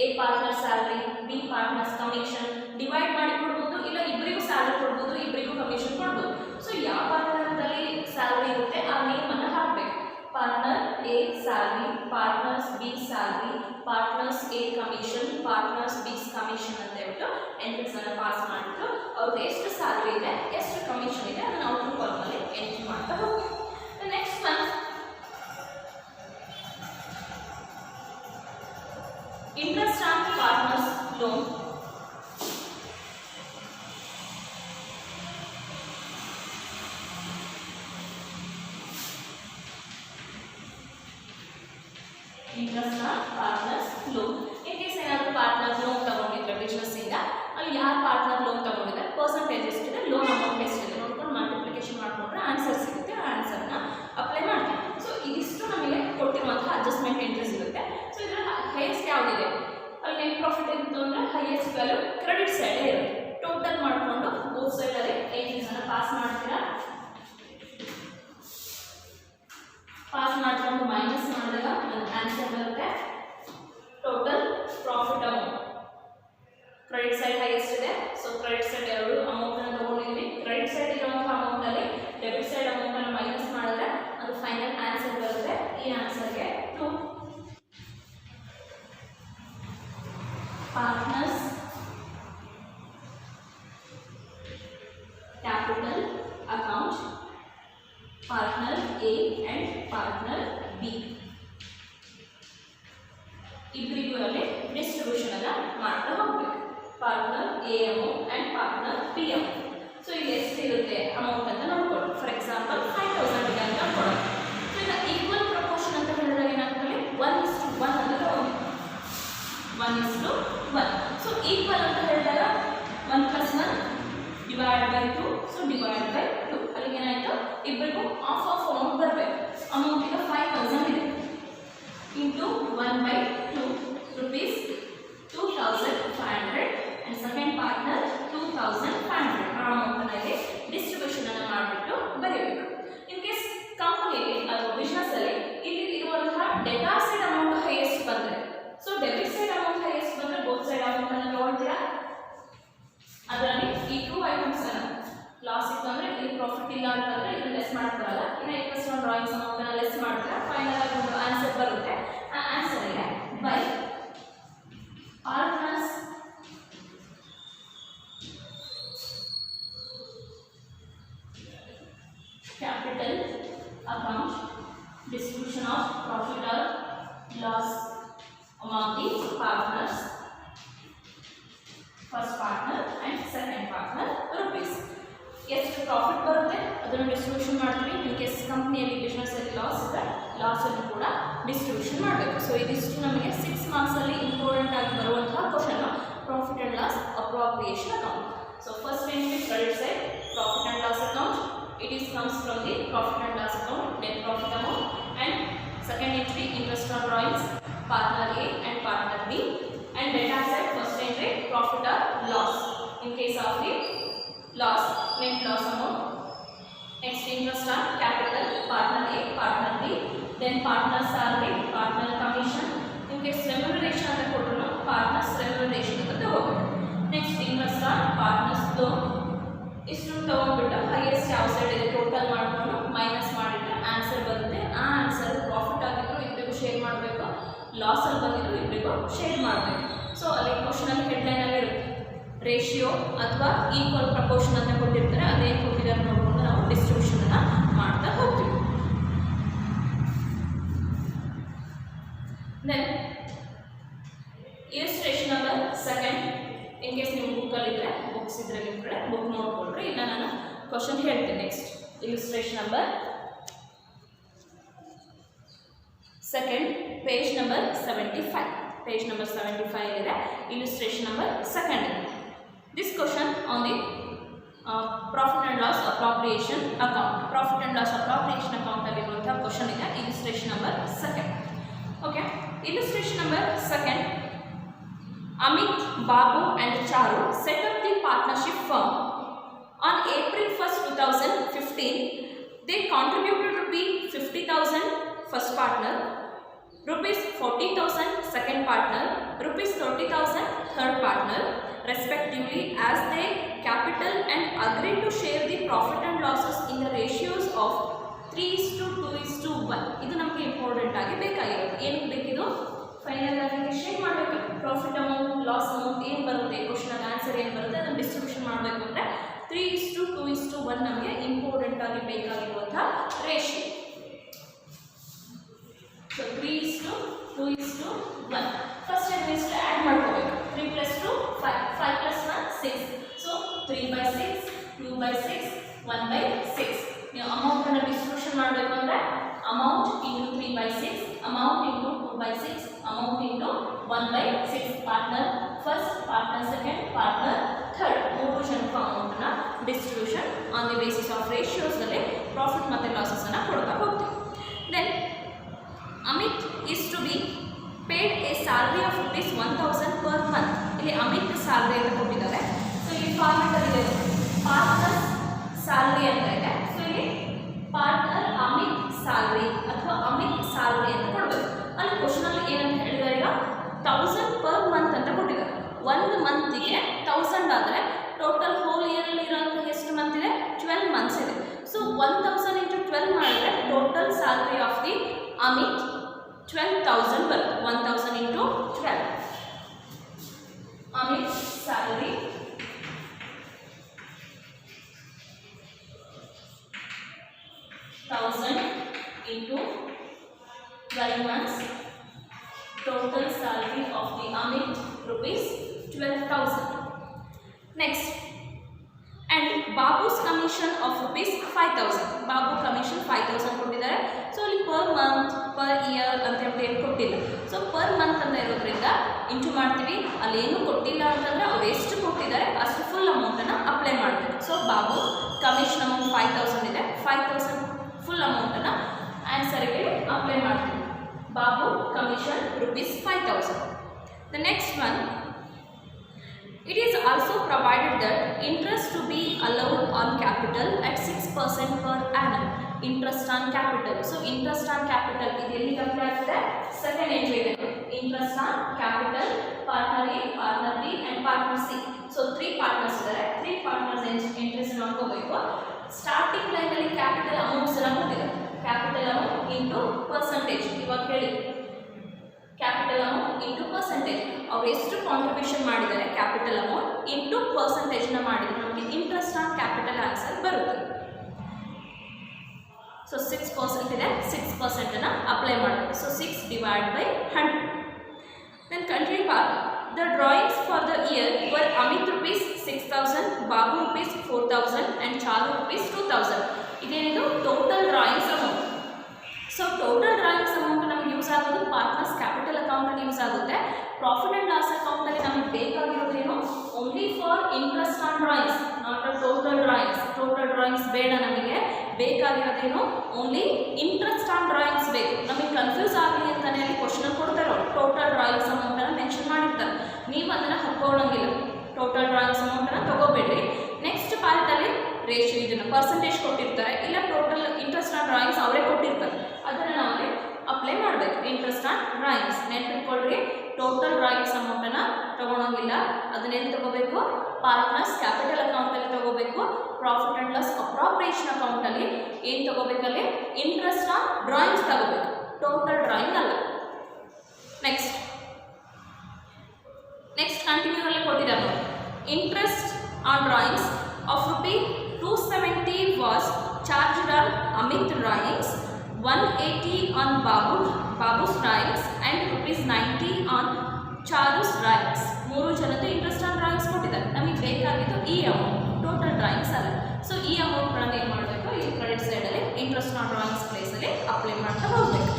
A partner salary, B partners commission divide ಮಾಡಿ ಕೊಡ್ಬೋದು, ಇಲ್ಲ ಇಬ್ಬರಿಗೂ ಸ್ಯಾಲರಿ ಕೊಡ್ಬೋದು, ಇಬ್ಬರಿಗೂ ಕಮಿಷನ್ ಕೊಡ್ಬೋದು. ಸೊ ಯಾವ ಪಾರ್ಟ್ನರ್ದಲ್ಲಿ ಸ್ಯಾಲರಿ ಇರುತ್ತೆ ಆ ನೇಮ್ ಅನ್ನು ಹಾಕಬೇಕು. Partner A salary, partners B salary, partners A commission, partners B commission ಅಂತ ಹೇಳ್ಬಿಟ್ಟು ಎಂಟ್ರೀಸ್ ಅನ್ನು ಪಾಸ್ ಮಾಡಿಬಿಟ್ಟು ಅವ್ರಿಗೆ ಎಷ್ಟು ಸ್ಯಾಲರಿ ಇದೆ ಎಷ್ಟು ಕಮಿಷನ್ ಇದೆ ಅದನ್ನು ಔಟ್ಪುಟ್ ಕಾಲಮಲ್ಲಿ ಎಂಟ್ರಿ ಮಾಡ್ತಾ ಹೋಗ್ತೀವಿ. Next one interest on partners loan. Interest on partners loan. In case ಏನಾದರೂ ಪಾರ್ಟ್ನರ್ಸ್ ಲೋನ್ ತಗೊಂಡಿದ್ರೆ ಬಿಸ್ನೆಸ್ ಇಂದ ಅಲ್ಲಿ ಯಾರು ಪಾರ್ಟ್ನರ್ ಲೋನ್ ತಗೊಂಡಿದ್ದಾರೆ ಪರ್ಸೆಂಟೇಜ್ ಎಷ್ಟಿದೆ ಲೋನ್ ಅಮೌಂಟ್ ಎಷ್ಟಿದೆ ನೋಡ್ಕೊಂಡು ಮಲ್ಟಿಪ್ಲಿಕೇಶನ್ ಮಾಡಿಕೊಂಡ್ರೆ ಆನ್ಸರ್ ಸಿಗುತ್ತೆ. ಆ ಆನ್ಸರ್ನ ಅಪ್ಲೈ ಮಾಡ್ತೀವಿ. ಸೊ ಇದಿಷ್ಟು ನಮಗೆ ಕೊಟ್ಟಿರುವಂತಹ ಅಡ್ಜಸ್ಟ್ಮೆಂಟ್ ಎಂಟ್ರೀಸ್ ಇರುತ್ತೆ. ಸೊ ಇದರಲ್ಲಿ ಹೈಯೆಸ್ಟ್ ಯಾವುದಿದೆ ಅಲ್ಲಿ ನೆಟ್ ಪ್ರಾಫಿಟ್ ಇತ್ತು ಅಂದರೆ ಹೈಯೆಸ್ಟ್ ವ್ಯಾಲ್ಯೂ ಕ್ರೆಡಿಟ್ ಸೈಡೇ ಇರುತ್ತೆ. ಟೋಟಲ್ ಮಾಡಿಕೊಂಡು ಬೋತ್ ಸೈಡಲ್ಲಿ ಎಂಟ್ರೀಸನ್ನು ಪಾಸ್ ಮಾಡ್ತೀರಾ. ಪಾಸ್ ಮಾಡಿಕೊಂಡು ಮೈನಸ್ ಮಾಡಿದಾಗ ನನ್ನ ಆನ್ಸರ್ ಬರುತ್ತೆ total profit amount. Credit side highest ಇದೆ. ಸೊ ಕ್ರೆಡಿಟ್ ಸೈಡ್ ಎರಡು ಅಮೌಂಟನ್ನು ತೊಗೊಂಡಿದ್ವಿ. ಕ್ರೆಡಿಟ್ ಸೈಡ್ ಇರುವಂತಹ ಅಮೌಂಟಲ್ಲಿ ಡೆಬಿಟ್ ಸೈಡ್ ಅಮೌಂಟನ್ನು ಮೈನಸ್ ಮಾಡಿದ್ರೆ ಅದು ಫೈನಲ್ ಆನ್ಸರ್ ಬರುತ್ತೆ. ಈ ಆನ್ಸರ್ಗೆ 2 partners capital account, partner A and partner B ಇಬ್ಬರಿಗೂ ಅಲ್ಲಿ ಡಿಸ್ಟ್ರಿಬ್ಯೂಷನ್ ಅನ್ನ ಮಾಡ್ತಾ ಹೋಗ್ಬೇಕು. Partner A amount and partner B amount. So ಇಲ್ಲಿ ಎಷ್ಟಿರುತ್ತೆ ಅಮೌಂಟ್ ಅಂತ ನೋಡ್ಕೊಳ್ಳಿ. ಫಾರ್ ಎಕ್ಸಾಂಪಲ್ 5,000 ಇದೆ ಅಂತ ಕೊಡೋದು. ಸೊ ಈಗ ಈಕ್ವಲ್ ಪ್ರಪೋರ್ಷನ್ ಅಂತ ಹೇಳಿದಾಗ ಏನಾಗ್ತದೆ 1:1 ಅಂತ ತಗೊಂಡು 1:1. ಸೊ ಈಕ್ವಲ್ ಅಂತ ಹೇಳಿದಾಗ 1 + 1 divide by 2. So divide by 2 ಅಲ್ಲಿಗೆ ಏನಾಯಿತು ಇಬ್ಬರಿಗೂ ಆಫ್ ಅಮೌಂಟ್ ಬರಬೇಕು. ಅಮೌಂಟ್ ಈಗ 5,000 ಇದೆ into 1/2 rupees 2,500 and second partner 2,500. ಆ ಅಮೌಂಟಲ್ಲಿ ಡಿಸ್ಟ್ರಿಬ್ಯೂಷನ್ ಅನ್ನು ಮಾಡಿಬಿಟ್ಟು ಬರೀಬೇಕು. ಇನ್ ಕೇಸ್ ಕಂಪನಿಯಲ್ಲಿ ಅಥವಾ ಬಿಸ್ನೆಸ್ಸಲ್ಲಿ ಇಲ್ಲಿ ಇರುವಂತಹ ಡೆಟಾರ್ ಸೈಡ್ ಅಮೌಂಟ್ ಹೈಯೆಸ್ಟ್ ಬಂದರೆ so debit side amount highest ಬಂದರೆ ಬೋತ್ ಸೈಡ್ ಅಮೌಂಟನ್ನು ತೊಗೊಳ್ತೀರಾ. ಅದರಲ್ಲಿ ಈ 2 ಐಟಮ್ಸ್ ಲಾಸ್ ಇತ್ತು ಅಂದರೆ ಇಲ್ಲಿ ಪ್ರಾಫಿಟ್ ಇಲ್ಲ ಅಂತಂದರೆ ಇದು ಲೆಸ್ ಮಾಡ್ಕೊಳಲ್ಲ. ಇನ್ನು ಇಂಟ್ರೆಸ್ಟ್ ಆನ್ ಡ್ರಾಯಿಂಗ್ಸ್ ಅಮೌಂಟನ್ನು ಲೆಸ್ ಮಾಡ್ತಾರೆ. ಫೈನಲ್ ಆಗಿ ಒಂದು ಆನ್ಸರ್ ಬರುತ್ತೆ. ಆ ಆನ್ಸರ್ಗೆ by partners capital account distribution of profit or loss among the partners, first partner and second partner rupees. ಎಷ್ಟು ಪ್ರಾಫಿಟ್ ಬರುತ್ತೆ ಅದನ್ನು ಡಿಸ್ಟ್ರಿಬ್ಯೂಷನ್ ಮಾಡ್ತೀವಿ. ಇನ್ ಕೇಸ್ ಕಂಪ್ನಿಯಲ್ಲಿ ಬಿಸ್ನೆಸ್ಸಲ್ಲಿ ಲಾಸ್ ಇದೆ ಲಾಸನ್ನು ಕೂಡ ಡಿಸ್ಟ್ರಿಬ್ಯೂಷನ್ ಮಾಡಬೇಕು. ಸೊ ಇದಿಷ್ಟು ನಮಗೆ 6 ಮಾರ್ಕ್ಸಲ್ಲಿ ಇಂಪಾರ್ಟೆಂಟ್ ಆಗಿ ಬರುವಂತಹ question profit and loss appropriation account. So first entry credit side profit and loss account. It is comes from the profit and loss account net profit amount. And second entry interest on drawings partner A and partner B, and data side first entry profit or loss. In case of the loss, net loss amount. Next interest on capital partner A, partner B, then partner salary, partner commission. In case remuneration ಅಂತ ಕೊಟ್ಟರು partners remuneration ಅಂತ ತಗೋಬೇಕು. Next interest on partners loan. ಇಷ್ಟು ತಗೊಂಡ್ಬಿಟ್ಟು highest ಯಾವ side ಇದೆ total ಮಾಡಿಕೊಂಡು minus ಮಾಡಿದ್ರೆ ಆನ್ಸರ್ ಬರುತ್ತೆ. ಆ ಆನ್ಸರ್ ಪ್ರಾಫಿಟ್ ಆಗಿದ್ರು ಇಬ್ಬರಿಗೂ ಶೇರ್ ಮಾಡಬೇಕು, ಲಾಸ್ ಅಲ್ಲಿ ಬಂದಿದ್ರು ಇಬ್ಬರಿಗೂ ಶೇರ್ ಮಾಡಬೇಕು. ಸೊ ಅಲ್ಲಿ ಕ್ವಶನಲ್ಲಿ ಹೆಡ್ಲೈನಲ್ಲಿ ಇರುತ್ತೆ ರೇಷಿಯೋ ಅಥವಾ ಈಕ್ವಲ್ ಪ್ರಪೋರ್ಷನ್ ಅಂತ ಕೊಟ್ಟಿರ್ತಾರೆ. ಅದೇನು ಕೊಟ್ಟಿದ್ದಾರೆ ನೋಡ್ಕೊಂಡು ನಾವು ಡಿಸ್ಟ್ರಿಬ್ಯೂಷನ್ ಅನ್ನ ಮಾಡ್ತಾ ಹೋಗ್ತೀವಿ. Then illustration number 2. In case ನಿಮ್ಮ ಬುಕ್ಕಲ್ಲಿ ಇದ್ದರೆ ಬುಕ್ಸ್ ಇದ್ರೆ ನಿಮ್ಮ ಕಡೆ ಬುಕ್ ನೋಡ್ಕೊಳ್ರಿ. ಇಲ್ಲ ನಾನು ಕ್ವಶನ್ ಹೇಳ್ತೀನಿ. Next illustration number 2, page number 75. Page number 75 is illustration number 2. This question on the profit and loss appropriation account. Profit and loss appropriation account alliruvanತಹ question ಇದೆ. illustration number 2. Okay, illustration number 2. Amit, Babu and Charu set up the partnership firm on April 1st, 2015. They contributed ₹50,000 first partner, rupees 40,000 second partner, rupees 30,000 third partner respectively as their capital and agree to share the profit and losses in the ratios of 3:2:1. ಇದು ನಮಗೆ important ಆಗಿ ಬೇಕಾಗಿರೋದು. ಏನಕ್ಕೆ ಬೇಕಿದು? Final ಆಗಿ exchange ಮಾಡಬೇಕು. Profit amount, loss amount ಏನು ಬರುತ್ತೆ, question answer ಏನು ಬರುತ್ತೆ ಅದನ್ನು ಡಿಸ್ಟ್ರಿಬ್ಯೂಷನ್ ಮಾಡಬೇಕು ಅಂದರೆ 3:2:1 ನಮಗೆ ಇಂಪಾರ್ಟೆಂಟ್ ಆಗಿ ಬೇಕಾಗಿರುವಂತಹ ರೇಷಿಯೋ. ಸೊ 3:2:1. ಫಸ್ಟ್ ಏನು ಎಷ್ಟು ಆ್ಯಡ್ ಮಾಡ್ಕೋಬೇಕು. 3 + 2 5, 5 + 1 6. ಸೊ 3/6, 2/6, 1/6. ನೀವು ಅಮೌಂಟನ್ನು ಡಿಸ್ಟ್ರಿಬ್ಯೂಷನ್ ಮಾಡಬೇಕು ಅಂದರೆ amount into 3/6, amount into 2/6, amount into 1/6. Partner first, partner second, partner third, 3 ಜನಕ್ಕೂ ಅಮೌಂಟನ್ನು distribution on the basis of ರೇಷಿಯೋಸ್ನಲ್ಲಿ ಪ್ರಾಫಿಟ್ ಮತ್ತು ಲಾಸಸನ್ನು ಕೊಡ್ತಾ ಹೋಗ್ತೀವಿ. Then Amit is to be paid a salary of rupees 1,000 per month. ಇಲ್ಲಿ ಅಮಿತ್ ಸ್ಯಾಲ್ರಿ ಅಂತ ಕೊಟ್ಟಿದ್ದಾರೆ. ಸೊ ಇಲ್ಲಿ ಫಾರ್ಮೆಟಲ್ಲಿ ಪಾರ್ಟ್ನರ್ ಸ್ಯಾಲ್ರಿ ಅಂತ ಇದೆ. ಸೊ ಇಲ್ಲಿ ಪಾರ್ಟ್ನರ್ ಅಮಿತ್ ಸ್ಯಾಲ್ರಿ ಅಥವಾ ಅಮಿತ್ ಸ್ಯಾಲ್ರಿ ಅಂತ ಕೊಡಬೇಕು. ಅಲ್ಲಿ ಕ್ವಶನಲ್ಲಿ ಏನಂತ ಹೇಳಿದ್ದಾರೆ, ಈಗ 1000 per month ಅಂತ ಕೊಟ್ಟಿದ್ದಾರೆ. ಒಂದು ಮಂತಿಗೆ 1000 ಆದರೆ ಟೋಟಲ್ ಹೋಲ್ ಇಯರಲ್ಲಿ ಇರೋಂಥ ಎಷ್ಟು ಮಂತ್ ಇದೆ? 12 ಮಂತ್ಸ್ ಇದೆ. ಸೊ 1000 × 12 ಮಾಡಿದ್ರೆ total salary of the Amit 12,000 ಬರುತ್ತೆ. 1000 × 12 Amit salary 1000 × 12 months. Total salary of the Amit rupees 12,000. Next, and Babu's commission of rupees 5,000. Babu commission 5,000 ಕೊಟ್ಟಿದ್ದಾರೆ. ಸೊ ಅಲ್ಲಿ ಪರ್ ಮಂತ್, ಪರ್ ಇಯರ್ ಅಂತ ಏನು ಕೊಟ್ಟಿಲ್ಲ. ಸೊ ಪರ್ ಮಂತ್ ಅಂತ ಇರೋದ್ರಿಂದ ಇಂಟು ಮಾಡ್ತೀವಿ. ಅಲ್ಲಿ ಏನು ಕೊಟ್ಟಿಲ್ಲ ಅಂತಂದರೆ ಅವ್ರು ಎಷ್ಟು ಕೊಟ್ಟಿದ್ದಾರೆ ಅಷ್ಟು ಫುಲ್ ಅಮೌಂಟನ್ನು ಅಪ್ಲೈ ಮಾಡಬೇಕು. ಸೊ ಬಾಬು ಕಮಿಷನ್ ಅಮೌಂಟ್ 5,000 ಇದೆ. 5,000 ಫುಲ್ ಅಮೌಂಟನ್ನು ಆನ್ಸರಿಗೆ ಅಪ್ಲೈ ಮಾಡ್ತೀವಿ. Babu commission rupees 5,000. The next one, it is also provided that interest to be allowed on capital at 6% per annum. Interest on capital. So interest on capital ಇದು ಎಲ್ಲಿಗೆ apply ಆಗ್ತದೆ? Second entry ಇದೆ. Interest on capital, partner A, partner B and partner C. So 3 partners ಇದ್ದಾರೆ. 3 partners interest ನೋಡ್ಕೋಬೇಕು. Starting ಲೈನಲ್ಲಿ capital amounts ಎಲ್ಲ ಕೊಟ್ಟಿದ್ದಾರೆ. Capital amount into percentage. ಇವಾಗ ಹೇಳಿ, ಕ್ಯಾಪಿಟಲ್ ಅಮೌಂಟ್ ಇಂಟು ಪರ್ಸೆಂಟೇಜ್. ಅವ್ರು ಎಷ್ಟು ಕಾಂಟ್ರಿಬ್ಯೂಷನ್ ಮಾಡಿದ್ದಾರೆ ಕ್ಯಾಪಿಟಲ್ ಅಮೌಂಟ್ ಇಂಟು ಪರ್ಸೆಂಟೇಜ್ನ ಮಾಡಿದರೆ ನಮಗೆ ಇಂಟ್ರೆಸ್ಟ್ ಆನ್ ಕ್ಯಾಪಿಟಲ್ ಆನ್ಸರ್ ಬರುತ್ತೆ. ಸೊ 6% ಇದೆ. 6%ನ್ನು ಅಪ್ಲೈ ಮಾಡಬೇಕು. So 6/100. Then continue part. The drawings for the year were Amit rupees 6,000, Babu rupees 4,000 and Charu rupees 2,000. ಇದೇನಿದು total drawings amount. So total drawings amount ನಮಗೆ use ಆಗೋದು partners capital ಅಕೌಂಟಲ್ಲಿ use ಆಗುತ್ತೆ. Profit and loss ಅಕೌಂಟಲ್ಲಿ ನಮಗೆ ಬೇಕಾಗಿರೋದೇನು? Only for interest on drawings, not a total drawings. Total drawings ಬೇಡ ನಮಗೆ. ಬೇಕಾಗಿರೋದೇನು? ಓನ್ಲಿ ಇಂಟ್ರೆಸ್ಟ್ ಆನ್ ಡ್ರಾಯಿಂಗ್ಸ್ ಬೇಕು. ನಮಗೆ ಕನ್ಫ್ಯೂಸ್ ಆಗಲಿ ಅಂತಲೇ ಅಲ್ಲಿ ಕ್ವಶನ್ ಕೊಡ್ತಾರೆ. ಟೋಟಲ್ ಡ್ರಾಯಿಂಗ್ಸ್ ಅಮೌಂಟನ್ನು ಮೆನ್ಷನ್ ಮಾಡಿರ್ತಾರೆ. ನೀವು ಅದನ್ನು ಹಾಕ್ಕೊಳ್ಳೋಂಗಿಲ್ಲ. ಟೋಟಲ್ ಡ್ರಾಯಿಂಗ್ಸ್ ಅಮೌಂಟನ್ನು ತೊಗೋಬೇಡ್ರಿ. ನೆಕ್ಸ್ಟ್ ಪಾರ್ಟಲ್ಲಿ ರೇಷಿಯೋ ಇದನ್ನು ಪರ್ಸೆಂಟೇಜ್ ಕೊಟ್ಟಿರ್ತಾರೆ, ಇಲ್ಲ ಟೋಟಲ್ ಇಂಟ್ರೆಸ್ಟ್ ಆನ್ ಡ್ರಾಯಿಂಗ್ಸ್ ಅವರೇ ಕೊಟ್ಟಿರ್ತಾರೆ. ಅದನ್ನು ನಾವೇ ಅಪ್ಲೈ ಮಾಡಬೇಕು. ಇಂಟ್ರೆಸ್ಟ್ ಆನ್ ಡ್ರಾಯಿಂಗ್ಸ್ ನೆನ್ಪಿಟ್ಕೊಳ್ರಿ. ಟೋಟಲ್ ಡ್ರಾಯಿಂಗ್ಸ್ ಅಮೌಂಟನ್ನು ತೊಗೊಳಂಗಿಲ್ಲ. ಅದನ್ನೇನು ತೊಗೋಬೇಕು? ಪಾರ್ಟ್ನರ್ಸ್ ಕ್ಯಾಪಿಟಲ್ ಅಕೌಂಟಲ್ಲಿ ತೊಗೋಬೇಕು. ಪ್ರಾಫಿಟ್ ಆ್ಯಂಡ್ ಲಾಸ್ ಅಪ್ರಾಪ್ರಿಯೇಷನ್ ಅಕೌಂಟಲ್ಲಿ ಏನು ತೊಗೋಬೇಕಲ್ಲಿ? ಇಂಟ್ರೆಸ್ಟ್ ಆನ್ ಡ್ರಾಯಿಂಗ್ಸ್ ತಗೋಬೇಕು, ಟೋಟಲ್ ಡ್ರಾಯಿಂಗ್ ಅಲ್ಲ. ನೆಕ್ಸ್ಟ್ ಕಂಟಿನ್ಯೂ ಅಲ್ಲಿ ಕೊಟ್ಟಿದ್ದಾರೆ. Interest on drawings of ₹270 was charged on Amit drawings, 180 on Babu's drawings and ₹90 on Charu's drawings. 3 ಜನದ ಇಂಟ್ರೆಸ್ಟ್ ಆನ್ ಡ್ರಾಯಿಂಗ್ಸ್ ಕೊಟ್ಟಿದ್ದಾರೆ. ನಮಗೆ ಬೇಕಾಗಿದ್ದು ಈ ಅಮೌಂಟ್, ಟೋಟಲ್ ಡ್ರಾಯಿಂಗ್ಸ್ ಅಲ್ಲ. ಸೊ ಈ ಅಮೌಂಟ್ಗಳನ್ನು ಏನು ಮಾಡಬೇಕು? ಈ ಕ್ರೆಡಿಟ್ ಸೈಡಲ್ಲಿ ಇಂಟ್ರೆಸ್ಟ್ ಆನ್ ಡ್ರಾಯಿಂಗ್ಸ್ ಪ್ಲೇಸಲ್ಲಿ ಅಪ್ಲೈ ಮಾಡ್ತಾ ಹೋಗಬೇಕು.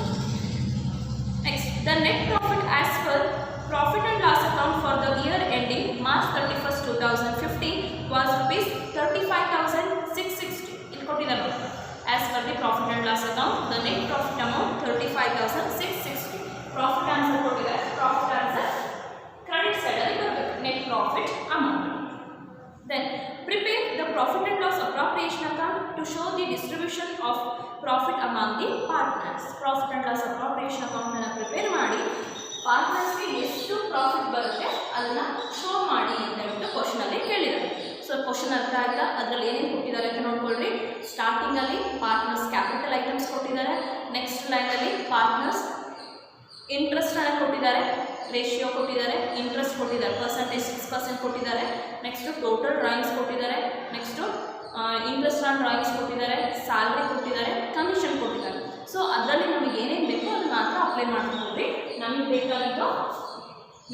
Next, the net profit as per Profit and loss account for the year ending March 31st, 2015 was ₹35,660. ಇಲ್ಲಿ ಕೊಟ್ಟಿದ್ದಾರೆ. As per the profit and loss account, the net profit amount 35,660. Profit answer ಕೊಟ್ಟಿದ್ದಾರೆ. Profit answer credit side ಅಲ್ಲಿ ಬರಬೇಕು. Net profit amount. Then prepare the profit and loss appropriation account to show the distribution of profit among the partners. Profit and loss appropriation ಅಕೌಂಟನ್ನು prepare ಮಾಡಿ ಪಾರ್ಟ್ನರ್ಸ್ಗೆ ಎಷ್ಟು profit ಬರುತ್ತೆ ಅದನ್ನು show ಮಾಡಿ ಅಂತ ಹೇಳ್ಬಿಟ್ಟು ಕ್ವಶನಲ್ಲಿ ಕೇಳಿದ್ದಾರೆ. ಸೊ ಕ್ವಶನ್ ಅರ್ಥ ಆಯ್ತಾ? ಅದರಲ್ಲಿ ಏನೇನು ಕೊಟ್ಟಿದ್ದಾರೆ ಅಂತ ನೋಡ್ಕೊಳ್ರಿ. ಸ್ಟಾರ್ಟಿಂಗಲ್ಲಿ ಪಾರ್ಟ್ನರ್ಸ್ ಕ್ಯಾಪಿಟಲ್ ಐಟಮ್ಸ್ ಕೊಟ್ಟಿದ್ದಾರೆ. ನೆಕ್ಸ್ಟ್ ಲೈನಲ್ಲಿ ಪಾರ್ಟ್ನರ್ಸ್ ಇಂಟ್ರೆಸ್ಟನ್ನು ಕೊಟ್ಟಿದ್ದಾರೆ, ರೇಷಿಯೋ ಕೊಟ್ಟಿದ್ದಾರೆ, ಇಂಟ್ರೆಸ್ಟ್ ಕೊಟ್ಟಿದ್ದಾರೆ, ಪರ್ಸೆಂಟೇಜ್ 6% ಕೊಟ್ಟಿದ್ದಾರೆ. ನೆಕ್ಸ್ಟು ಟೋಟಲ್ ಡ್ರಾಯಿಂಗ್ಸ್ ಕೊಟ್ಟಿದ್ದಾರೆ. ನೆಕ್ಸ್ಟು ಇಂಟ್ರೆಸ್ಟ್ ಆನ್ ಡ್ರಾಯಿಂಗ್ಸ್ ಕೊಟ್ಟಿದ್ದಾರೆ, ಸ್ಯಾಲ್ರಿ ಕೊಟ್ಟಿದ್ದಾರೆ, ಕಮಿಷನ್ ಕೊಟ್ಟಿದ್ದಾರೆ. ಸೊ ಅದರಲ್ಲಿ ನಮಗೆ ಏನೇನು ಬೇಕೋ ಅದನ್ನ ಮಾತ್ರ ಅಪ್ಲೈ ಮಾಡ್ಕೊಂಡ್ರಿ. ನಮಗೆ ಬೇಕಾಗಿದ್ದು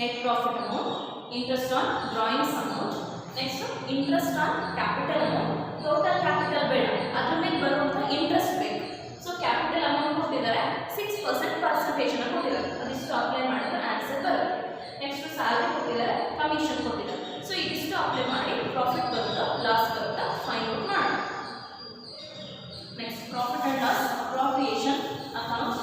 net profit amount, interest on drawings amount, next interest on capital amount, total capital ಬೇಡ, ಅದ್ರ ಮೇಲೆ ಬರುವಂಥ ಇಂಟ್ರೆಸ್ಟ್ ಬೇಕು. ಸೊ ಕ್ಯಾಪಿಟಲ್ ಅಮೌಂಟ್ ಕೊಟ್ಟಿದ್ದಾರೆ, 6% ಪರ್ಸೆಂಟೇಜನ್ನು ಕೊಟ್ಟಿದ್ದಾರೆ. ಅದಿಷ್ಟು ಅಪ್ಲೈ ಮಾಡಿದ್ರೆ ಆನ್ಸರ್ ಬರುತ್ತೆ. ನೆಕ್ಸ್ಟ್ ಸ್ಯಾಲರಿ ಕೊಟ್ಟಿದ್ದಾರೆ, ಕಮಿಷನ್ ಕೊಟ್ಟಿದ್ದಾರೆ. ಸೊ ಇದಿಷ್ಟು ಅಪ್ಲೈ ಮಾಡಿ ಪ್ರಾಫಿಟ್ ಬರುತ್ತಾ ಲಾಸ್ ಬರುತ್ತಾ ಫೈಂಡ್ ಔಟ್ ಮಾಡೋಣ. Next profit and loss appropriation account.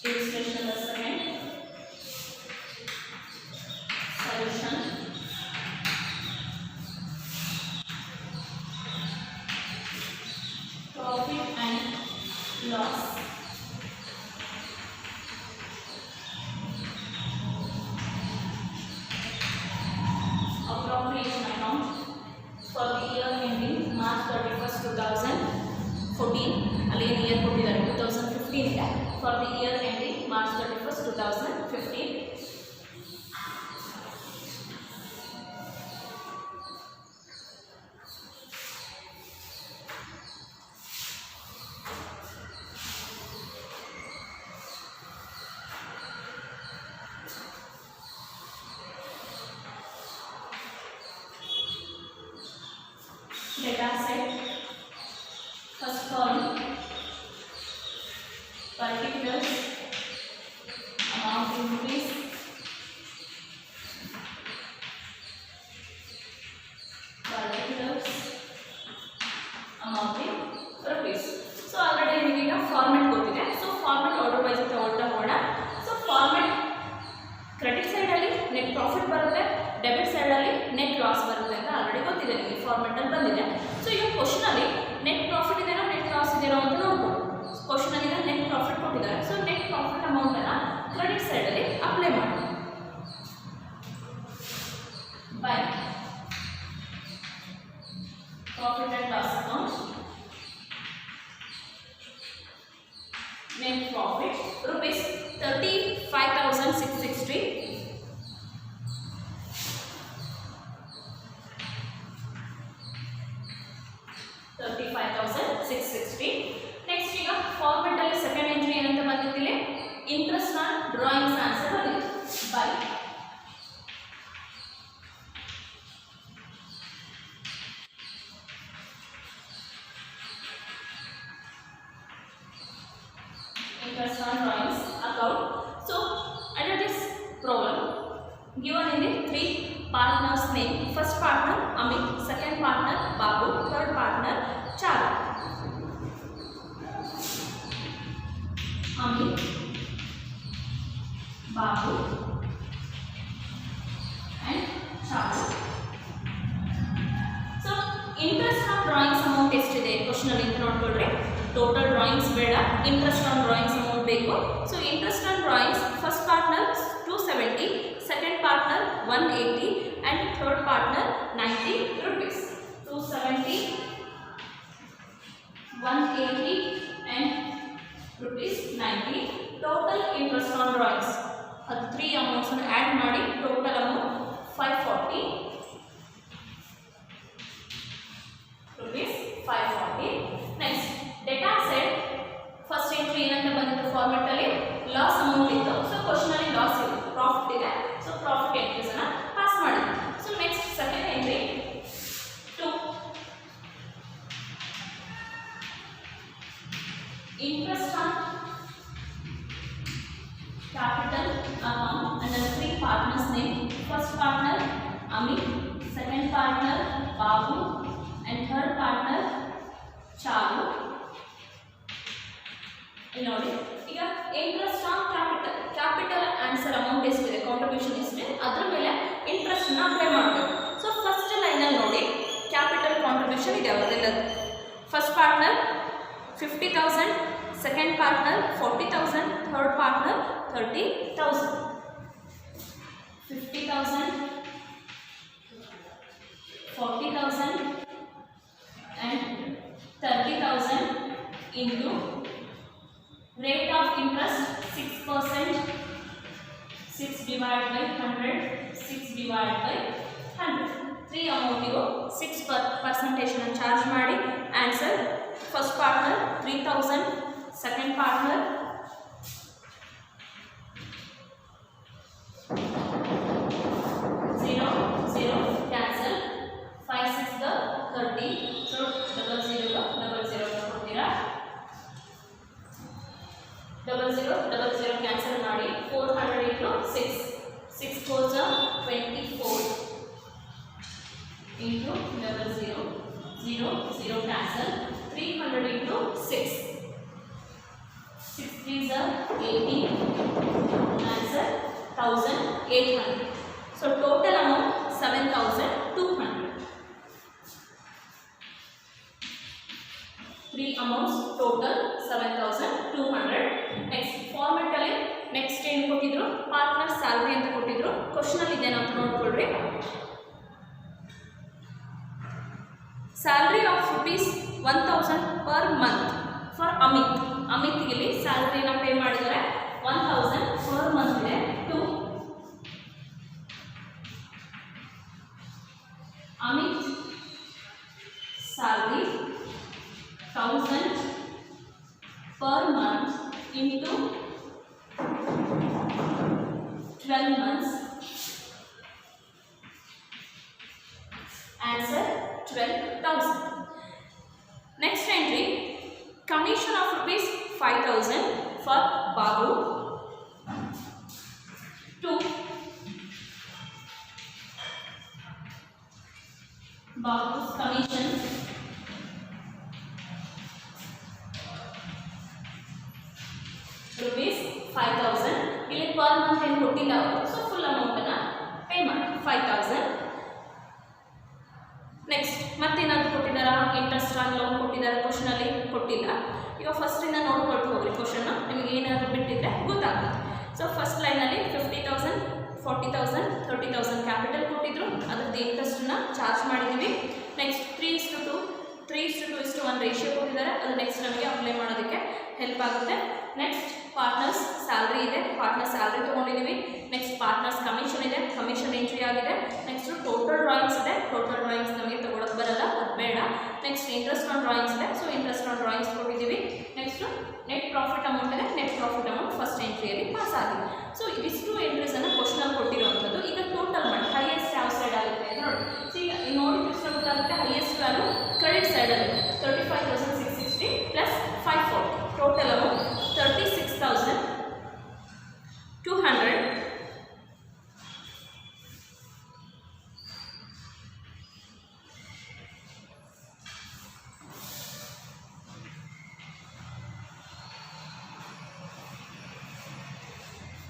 Illustration assignment, solution, profit and loss, appropriation account for the year ending March 31st, 2014. ಅಲ್ಲಿ ಏನು ಇಯರ್ ಕೊಟ್ಟಿದ್ದಾರೆ 2015 for the year ending March 31st, 2015. Data set, first column, particulars, amount in rupees, particulars, amount in rupees. So already ನಿಮಗೆ format ಗೊತ್ತಿದೆ. So format order wise ತಗೊಳ್ತಾ ಹೋಗೋಣ. So format credit ಸೈಡಲ್ಲಿ net profit ಬರುತ್ತೆ, debit ಸೈಡಲ್ಲಿ net loss ಬರುತ್ತೆ ಅಂತ already ಗೊತ್ತಿದೆ ನಿಮಗೆ, ಫಾರ್ಮೆಟಲ್ಲಿ ಬಂದಿದೆ. ಸೊ ಈಗ ಕ್ವಶನಲ್ಲಿ ನೆಟ್ ಪ್ರಾಫಿಟ್ ಇದೆಯೋ ನೆಟ್ ಲಾಸ್ ಇದೆಯೋ ಅಂತ ನೋಡ್ಬೋದು. ಕ್ವಶನಲ್ಲಿ ನೆಟ್ ಪ್ರಾಫಿಟ್ ಕೊಟ್ಟಿದ್ದಾರೆ. ಸೊ ನೆಟ್ ಪ್ರಾಫಿಟ್ ಅಮೌಂಟನ್ನು ಕ್ರೆಡಿಟ್ ಸೈಡಲ್ಲಿ ಅಪ್ಲೈ ಮಾಡಿ by profit and loss account, net profit rupees 35,660. Next ಈಗ ಫಾರ್ಮೆಟ್ ಅಲ್ಲಿ ಸೆಕೆಂಡ್ ಎಂಟ್ರಿ ಏನಂತ ಬಂದಿದ್ದಿಲ್ಲ, ಇಂಟ್ರೆಸ್ಟ್ ಆನ್ ಡ್ರಾಯಿಂಗ್ಸ್ ಆನ್ಸರ್ ಬಂದಿದೆ by interest on drawings account. So under this problem given in the three partners name, first partner Amit, second partner Babu, third partner Charu. Amit, Babu and Charu. So interest on drawings amount ಎಷ್ಟಿದೆ question ಅಲ್ಲಿ ಅಂತ ನೋಡ್ಕೊಳ್ಳ್ರಿ. Total drawings ಬೇಡ, interest on drawings amount ಬೇಕು. So interest on drawings first partner 270, second partner 180 and third partner 90 rupees. 270, 180 and rupees 90. Total interest on drawings ಅದು 3 amounts ಅನ್ನು add ಮಾಡಿ total amount 540 rupees 540. Next data set first entry ಏನಂತ ಬಂದಿತ್ತು format ಅಲ್ಲಿ loss amount ಇತ್ತು. So question ಅಲ್ಲಿ loss ಇದೆ, profit ಇದೆ. ಸೊ ಪ್ರಾಫಿಟ್ ಎಂಟ್ರೀಸ್ ಅನ್ನ ಪಾಸ್ ಮಾಡಿದ್ವಿ. So next second entry 2 interest on capital account under 3 partners name. First partner Amit, second partner Babu, and third partner Charu. ಇಲ್ಲಿ ನೋಡಿ, ಈಗ interest on capital, capital answer amount ಎಷ್ಟಿದೆ, contribution ಎಷ್ಟಿದೆ, ಅದ್ರ ಮೇಲೆ interest ನ ಅಪ್ಲೈ ಮಾಡಬೇಕು. ಸೊ ಫಸ್ಟ್ ಲೈನಲ್ಲಿ ನೋಡಿ ಕ್ಯಾಪಿಟಲ್ ಕಾಂಟ್ರಿಬ್ಯೂಷನ್ ಇದೆ ಅವರದೆಲ್ಲ. First partner 50,000, second partner 40,000, third partner 30,000. 50,000, 40,000 and 30,000 into rate of interest 6%, 6 divided by 100, 6 divided by 100. 3 amount ಇವು 6% ಅನ್ನು ಚಾರ್ಜ್ ಮಾಡಿ. Answer first partner 3,000, second partner 0, 0 cancel, 5 6 30, so 0 0 0 ಕೊಡ್ತೀರಾ, 0 0 0 cancel ಮಾಡಿ. 400 into 6, 6 4s 24 into 0 0 0 0 cancel. 300 into 6, 6 3s 18, answer 1,800. So total amount 7,200. 3 amounts total 7,200. Next format ಅಲ್ಲಿ next ಏನು ಕೊಟ್ಟಿದ್ರು, partner salary ಅಂತ ಕೊಟ್ಟಿದ್ರು. ಕ್ವಶನ್ ಅಲ್ಲಿ ಇದೆ ಅಂತ ನೋಡ್ಕೊಳ್ರಿ. Salary of ₹1,000 per month for Amit. Amit ಇಲ್ಲಿ ಸ್ಯಾಲರಿನ ಪೇ ಮಾಡಿದರೆ 1,000 ಪರ್ ಮಂತ್ ಇದೆ. To Amit salary 1,000 per month into 12 months. Answer 12,000. Next entry, commission of ₹5,000 for Babu. 2 Babu's commission ₹5,000. ಇಲ್ಲಿ ಪರ್ ಮಂತ್ ಏನು ಕೊಟ್ಟಿಲ್ಲ ಅವರು, ಸೊ ಫುಲ್ ಅಮೌಂಟ್ ಅನ್ನ ಪೇ ಮಾಡಿ 5,000. ನೆಕ್ಸ್ಟ್ ಮತ್ತೇನಾದ್ರು ಕೊಟ್ಟಿದ್ದಾರಾ, ಇಂಟ್ರೆಸ್ಟ್ ಆನ್ ಲೋನ್ ಕೊಟ್ಟಿದ್ದಾರೆ, ಕ್ವಶನ್ ಅಲ್ಲಿ ಕೊಟ್ಟಿಲ್ಲ. ಈಗ ಫಸ್ಟ್ ಇಂದ ನೋಡ್ಕೊಳ್ತು ಹೋಗ್ರಿ ಕ್ವಶನ್, ನಿಮಗೆ ಏನಾದ್ರು ಬಿಟ್ಟಿದ್ರೆ ಗೊತ್ತಾಗುತ್ತೆ. ಸೊ ಫಸ್ಟ್ ಲೈನಲ್ಲಿ 50,000, 40,000, 30,000 ಕ್ಯಾಪಿಟಲ್ ಕೊಟ್ಟಿದ್ರು, ಅದ್ರದ್ದು ಇಂಟ್ರೆಸ್ಟ್ನ ಚಾರ್ಜ್ ಮಾಡಿದ್ದೀವಿ. ನೆಕ್ಸ್ಟ್ 3:2, 3:2:1 ರೇಷಿಯೋ ಕೊಟ್ಟಿದ್ದಾರೆ, ಅದು ನೆಕ್ಸ್ಟ್ ನಮಗೆ ಅಪ್ಲೈ ಮಾಡೋದಕ್ಕೆ ಹೆಲ್ಪ್ ಆಗುತ್ತೆ. ನೆಕ್ಸ್ಟ್ ಪಾರ್ಟ್ನರ್ಸ್ ಸ್ಯಾಲ್ರಿ ಇದೆ, ಪಾರ್ಟ್ನರ್ ಸ್ಯಾಲ್ರಿ ತೊಗೊಂಡಿದ್ದೀವಿ. ನೆಕ್ಸ್ಟ್ ಪಾರ್ಟ್ನರ್ಸ್ ಕಮಿಷನ್ ಇದೆ, ಕಮಿಷನ್ ಎಂಟ್ರಿ ಆಗಿದೆ. ನೆಕ್ಸ್ಟ್ ಟೋಟಲ್ ಡ್ರಾಯಿಂಗ್ಸ್ ಇದೆ, ಟೋಟಲ್ ಡ್ರಾಯಿಂಗ್ಸ್ ನಮಗೆ ತೊಗೊಳಕ್ಕೆ ಬರಲ್ಲ, ಅದು ಬೇಡ. ನೆಕ್ಸ್ಟ್ ಇಂಟ್ರೆಸ್ಟ್ ಆನ್ ಡ್ರಾಯಿಂಗ್ಸ್ ಇದೆ, ಸೊ ಇಂಟ್ರೆಸ್ಟ್ ಆನ್ ಡ್ರಾಯಿಂಗ್ಸ್ ಕೊಟ್ಟಿದ್ದೀವಿ. ನೆಕ್ಸ್ಟ್ ನೆಟ್ ಪ್ರಾಫಿಟ್ ಅಮೌಂಟ್ ಇದೆ, ನೆಟ್ ಪ್ರಾಫಿಟ್ ಅಮೌಂಟ್ ಫಸ್ಟ್ ಎಂಟ್ರಿಯಲ್ಲಿ ಪಾಸ್ ಆಗಿದೆ. ಸೊ ಇದಿಷ್ಟು ಎಂಟ್ರೀಸನ್ನು ಕ್ವಶನಲ್ಲಿ ಕೊಟ್ಟಿರುವಂಥದ್ದು. ಈಗ ಟೋಟಲ್ ಮಾಡಿ ಹೈಯೆಸ್ಟ್ ಯಾವ ಸೈಡ್ ಆಗುತ್ತೆ ಅಂತ ನೋಡಿ. ಸೊ ಈಗ ನೋಡಿ ತಕ್ಷಣ ಗೊತ್ತಾಗುತ್ತೆ, ಹೈಯೆಸ್ಟ್ ವ್ಯಾಲ್ಯೂ ಕ್ರೆಡಿಟ್ ಸೈಡಲ್ಲಿ 35,660 ಪ್ಲಸ್ 540. Total amount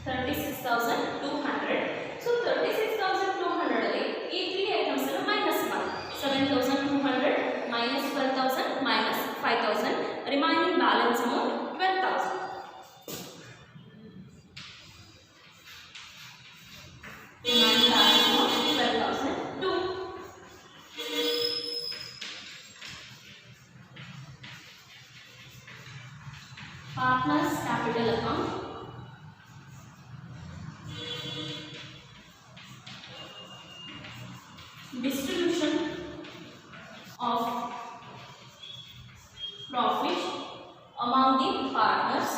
36,200. ಸೊ 36,200 ಅಲ್ಲಿ ಈ 3 ಐಟಮ್ಸ್ ಅನ್ನು ಮೈನಸ್ ಮಾಡಿ. 7,200 minus 12,000 minus 5,000, remaining balance amount 12,000. Remaining balance amount 12,000. 2 partners capital account. Distribution of profit among the partners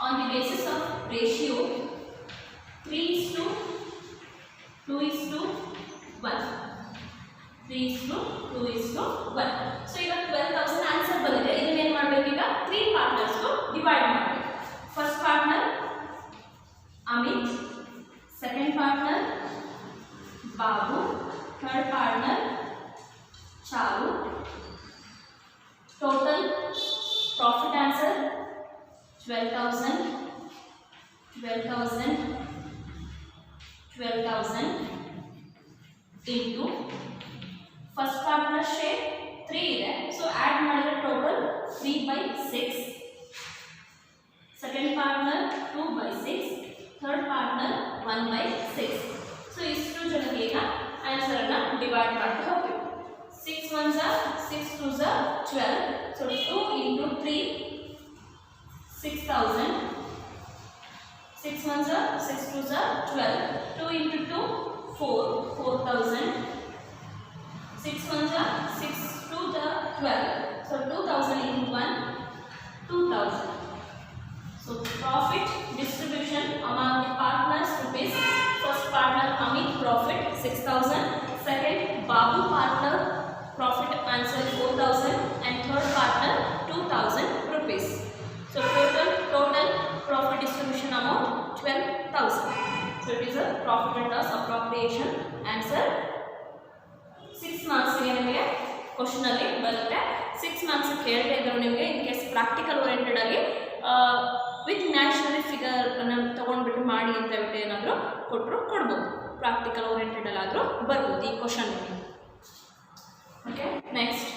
on the basis of ratio 3:2:1. 3:2:1. So ಈಗ 12,000 answer ಬಂದಿದೆ. ಇದನ್ನ ಏನು ಮಾಡಬೇಕು, ಈಗ 3 ಪಾರ್ಟ್ನರ್ಸ್ ಡಿವೈಡ್ ಮಾಡಬೇಕು. First partner Amit, second partner Babu, third partner Charu. Total profit answer 12,000 into first partner share 3 ಇದೆ, so add ಮಾಡಿದ್ರೆ total 3/6, second partner 2/6, third partner 1/6. so ಇಷ್ಟು ಜನಕ್ಕೆ ಈಗ ಆನ್ಸರ್ ಅನ್ನ ಡಿವೈಡ್ ಮಾಡ್ತಾ ಹೋಗ್ತೀವಿ. 6 1s are 6 2s are 12, so 2 into 3 6,000, 6 1s are 6 2s are 12, 2 into 2 4,000, 6 1s are 6 2s are 12, so 2,000 into 1 2,000. so profit distribution among the partners rupees. First partner Amit profit 6,000, second Babu partner profit answer 4,000, and third partner 2,000 rupees. so total profit distribution amount 12,000. so it is a profit and loss appropriation answer. 6 marks ಗೆ ನಿಮಗೆ question ಅಲ್ಲಿ ಬರುತ್ತೆ. 6 marks ಕೇಳ್ತಾ ಇದ್ರು ನಿಮಗೆ in case practical oriented ಆಗಿ with national figure ಅನ್ನು ತಗೊಂಡ್ಬಿಟ್ಟು ಮಾಡಿ ಅಂತ ಹೇಳ್ಬಿಟ್ಟು ಏನಾದರೂ ಕೊಡ್ಬೋದು. ಪ್ರಾಕ್ಟಿಕಲ್ ಓರಿಯೆಂಟೆಡ್ ಅಲ್ಲಾದರೂ ಬರ್ಬೋದು ಈ question. Okay, next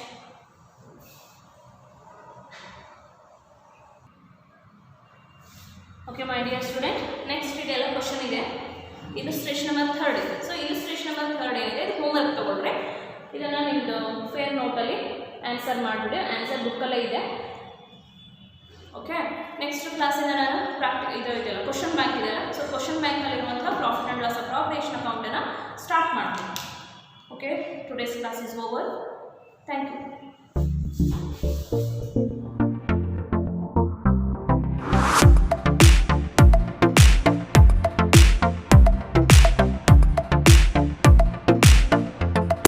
okay my dear student, next ಇದೆಲ್ಲ ಕ್ವಶನ್ ಇದೆ. ಇಲಿಸ್ಟ್ರೇಷನ್ ನಂಬರ್ 3 ಇದೆ. ಸೊ ಇಲಿಸ್ಟ್ರೇಷನ್ ನಂಬರ್ 3 ಏನಿದೆ ಇದು ಹೋಮ್ವರ್ಕ್ ತಗೊಂಡ್ರೆ ಇದನ್ನು ನಿಮ್ಮದು ಫೇರ್ ನೋಟಲ್ಲಿ ಆನ್ಸರ್ ಮಾಡಿಬಿಡಿ. ಆನ್ಸರ್ ಬುಕ್ಕಲ್ಲೇ ಇದೆ. ಓಕೆ, ನೆಕ್ಸ್ಟ್ ಕ್ಲಾಸಿಂದ ನಾನು ಇದೆಯಲ್ಲ ಕ್ವಶನ್ ಬ್ಯಾಂಕ್ ಇದೆಯಲ್ಲ, ಸೊ ಕ್ವಶನ್ ಬ್ಯಾಂಕಲ್ಲಿರುವಂಥ ಪ್ರಾಫಿಟ್ ಆ್ಯಂಡ್ ಲಾಸ್ ಅಪ್ರಾಪ್ರಿಯೇಷನ್ ಅಕೌಂಟನ್ನು ಸ್ಟಾರ್ಟ್ ಮಾಡ್ತೀನಿ. Okay, today's class is over. Thank you.